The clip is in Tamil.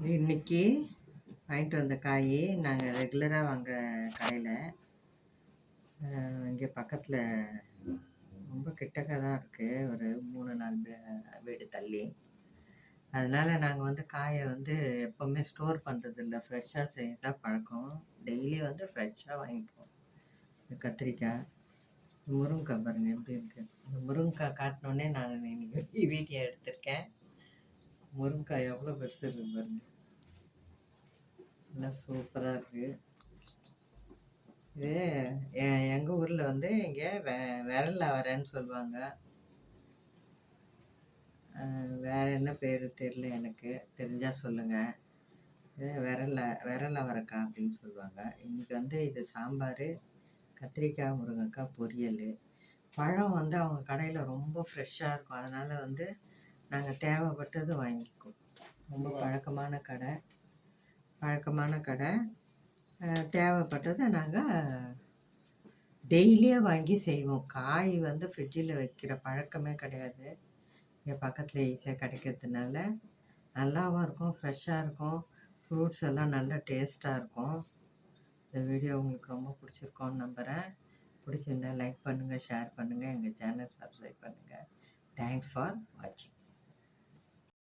இன்னைக்கு வாங்கிட்டு வந்த காய் நாங்கள் ரெகுலராக வாங்குற கடையில் இங்கே பக்கத்தில் ரொம்ப கிட்டக்க தான் இருக்குது, ஒரு 3-4 வீடு தள்ளி. அதனால் நாங்கள் வந்து காயை வந்து எப்போவுமே ஸ்டோர் பண்ணுறதில்ல, ஃப்ரெஷ்ஷாக செய்யதான் பழக்கம். டெய்லி வந்து ஃப்ரெஷ்ஷாக வாங்கிக்குவோம். இந்த கத்திரிக்காய், முருங்கைக்காய் பாருங்கள் எப்படி இருக்குது. இந்த முருங்கைக்காய் காட்டினோடனே நான் இன்னைக்கு வீடியோ எடுத்திருக்கேன். முருங்கைக்காய் எவ்வளோ பெருசு இருக்குது பாருங்கள், எல்லாம் சூப்பராக இருக்குது. இது எங்கள் ஊரில் வந்து இங்கே விரல் அவரைன்னு சொல்லுவாங்க. வேறு என்ன பேர் தெரியல, எனக்கு தெரிஞ்சால் சொல்லுங்கள். இது விரல் அவரைக்காய் அப்படின்னு சொல்லுவாங்க. இன்றைக்கி வந்து இது சாம்பார், கத்திரிக்காய் முருங்கைக்காய் பொரியல். பழம் வந்து அவங்க கடையில் ரொம்ப ஃப்ரெஷ்ஷாக இருக்கும், அதனால் வந்து நாங்கள் தேவைப்பட்டது வாங்கிக்குவோம். ரொம்ப பழக்கமான கடை. தேவைப்பட்டதை நாங்கள் டெய்லியே வாங்கி செய்வோம். காய் வந்து ஃப்ரிட்ஜில் வைக்கிற பழக்கமே கிடையாது. இங்கே பக்கத்தில் ஈஸியாக கிடைக்கிறதுனால நல்லாவும் இருக்கும், ஃப்ரெஷ்ஷாக இருக்கும். ஃப்ரூட்ஸ் எல்லாம் நல்லா டேஸ்ட்டாக இருக்கும். இந்த வீடியோ உங்களுக்கு ரொம்ப பிடிச்சிருக்கோன்னு நம்புகிறேன். பிடிச்சிருந்தா லைக் பண்ணுங்கள், ஷேர் பண்ணுங்கள், எங்கள் சேனல் சப்ஸ்கிரைப் பண்ணுங்கள். தேங்க்ஸ் ஃபார் வாட்சிங்.